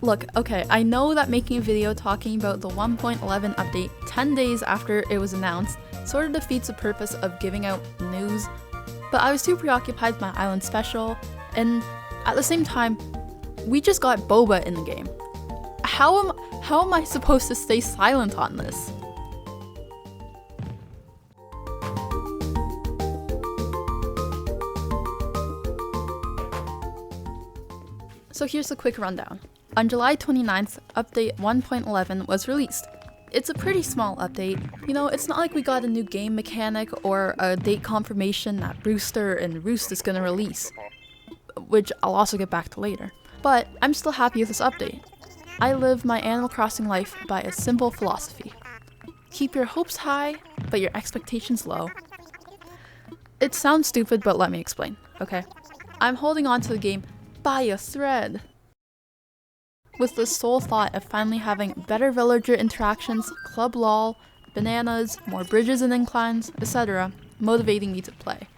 Look, okay, I know that making a video talking about the 1.11 update 10 days after it was announced sort of defeats the purpose of giving out news, but I was too preoccupied with my island special, and at the same time, we just got Boba in the game. How am I supposed to stay silent on this? So here's a quick rundown. On July 29th, update 1.11 was released. It's a pretty small update. You know, it's not like we got a new game mechanic or a date confirmation that Brewster and Roost is gonna release, which I'll also get back to later. But I'm still happy with this update. I live my Animal Crossing life by a simple philosophy. Keep your hopes high, but your expectations low. It sounds stupid, but let me explain, okay? I'm holding on to the game by a thread, with the sole thought of finally having better villager interactions, club lol, bananas, more bridges and inclines, etc., motivating me to play.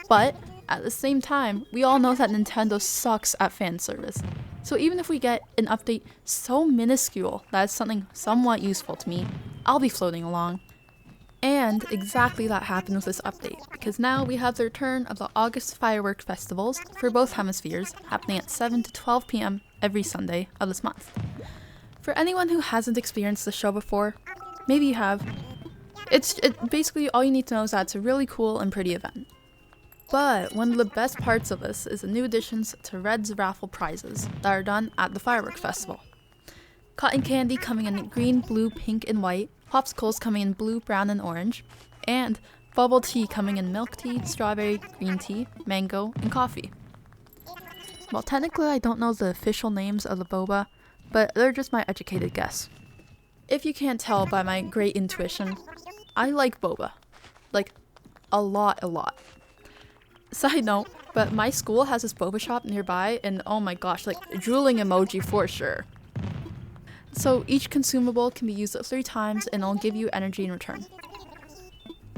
But at the same time, we all know that Nintendo sucks at fan service. So even if we get an update so minuscule that it's something somewhat useful to me, I'll be floating along. And exactly that happened with this update, because now we have the return of the August fireworks festivals for both hemispheres, happening at 7 to 12 p.m. every Sunday of this month. For anyone who hasn't experienced the show before, maybe you have, basically all you need to know is that it's a really cool and pretty event. But one of the best parts of this is the new additions to Red's raffle prizes that are done at the fireworks festival. Cotton candy coming in green, blue, pink, and white, popsicles coming in blue, brown, and orange, and bubble tea coming in milk tea, strawberry, green tea, mango, and coffee. Well, technically I don't know the official names of the boba, but they're just my educated guess. If you can't tell by my great intuition, I like boba. Like, a lot. Side note, but my school has this boba shop nearby, and oh my gosh, like, drooling emoji for sure. So each consumable can be used 3 times and it'll give you energy in return.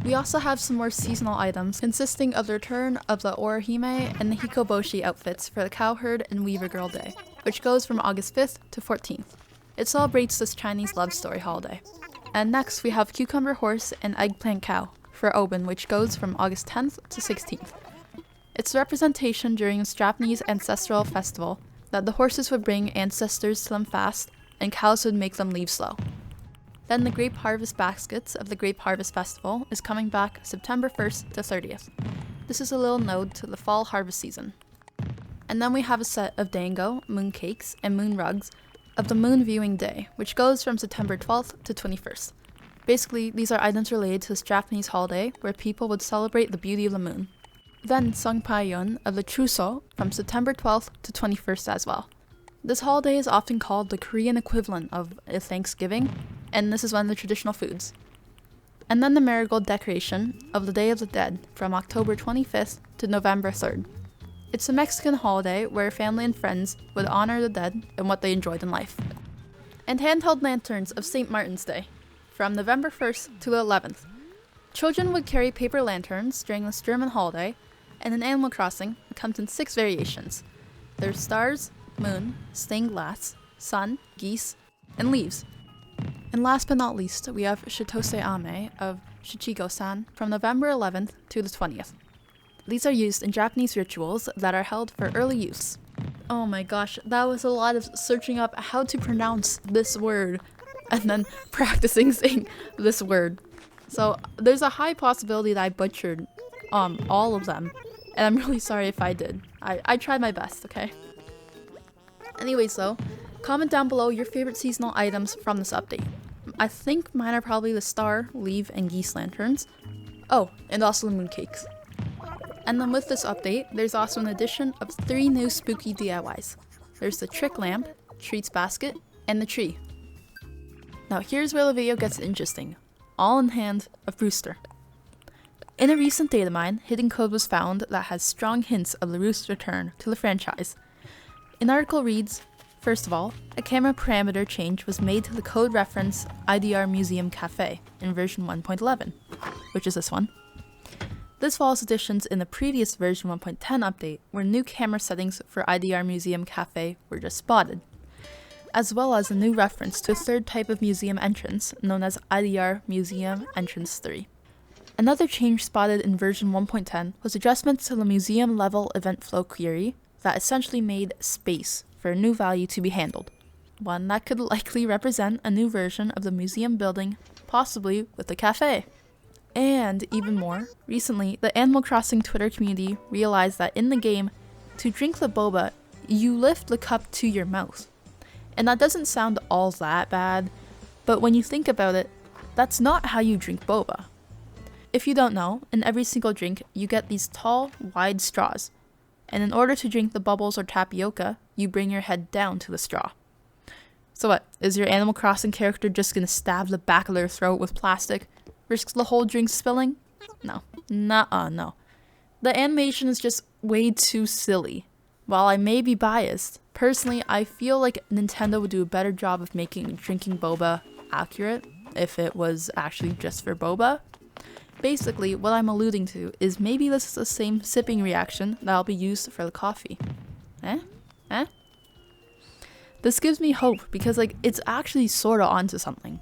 We also have some more seasonal items consisting of the return of the Orihime and the Hikoboshi outfits for the Cowherd and Weaver Girl Day, which goes from August 5th to 14th. It celebrates this Chinese love story holiday. And next we have Cucumber Horse and Eggplant Cow for Oben, which goes from August 10th to 16th. It's a representation during this Japanese ancestral festival that the horses would bring ancestors to them fast and cows would make them leave slow. Then the Grape Harvest Baskets of the Grape Harvest Festival is coming back September 1st to 30th. This is a little nod to the fall harvest season. And then we have a set of dango, moon cakes, and moon rugs of the Moon Viewing Day, which goes from September 12th to 21st. Basically, these are items related to this Japanese holiday where people would celebrate the beauty of the moon. Then Songpyeon of the Chuseok from September 12th to 21st as well. This holiday is often called the Korean equivalent of a Thanksgiving, and this is one of the traditional foods. And then the Marigold Decoration of the Day of the Dead from October 25th to November 3rd. It's a Mexican holiday where family and friends would honor the dead and what they enjoyed in life. And Handheld Lanterns of St. Martin's Day from November 1st to the 11th. Children would carry paper lanterns during this German holiday, and in Animal Crossing, it comes in 6 variations. There's stars, moon, stained glass, sun, geese, and leaves. And last but not least, we have Shitose Ame of Shichigo-san from November 11th to the 20th. These are used in Japanese rituals that are held for early use. Oh my gosh, that was a lot of searching up how to pronounce this word and then practicing saying this word. So there's a high possibility that I butchered all of them, and I'm really sorry if I did. I tried my best, okay? Anyways though, comment down below your favorite seasonal items from this update. I think mine are probably the star, leaf, and geese lanterns. Oh, and also the mooncakes. And then with this update, there's also an addition of 3 new spooky DIYs. There's the trick lamp, treats basket, and the tree. Now here's where the video gets interesting. All in hand of Brewster. In a recent data mine, hidden code was found that has strong hints of the Roost's return to the franchise. An article reads, first of all, a camera parameter change was made to the code reference IDR Museum Cafe in version 1.11, which is this one. This follows additions in the previous version 1.10 update where new camera settings for IDR Museum Cafe were just spotted. as well as a new reference to a third type of museum entrance known as IDR Museum Entrance 3. Another change spotted in version 1.10 was adjustments to the museum level event flow query that essentially made space for a new value to be handled, one that could likely represent a new version of the museum building, possibly with a cafe. And even more, recently, the Animal Crossing Twitter community realized that in the game, to drink the boba, you lift the cup to your mouth. And that doesn't sound all that bad, but when you think about it, that's not how you drink boba. If you don't know, in every single drink, you get these tall, wide straws. And in order to drink the bubbles or tapioca, you bring your head down to the straw. So what, is your Animal Crossing character just gonna stab the back of their throat with plastic? Risk the whole drink spilling? No. Nuh-uh, no. The animation is just way too silly. While I may be biased, personally I feel like Nintendo would do a better job of making drinking boba accurate if it was actually just for boba. Basically, what I'm alluding to is maybe this is the same sipping reaction that'll be used for the coffee. This gives me hope because it's actually sorta onto something.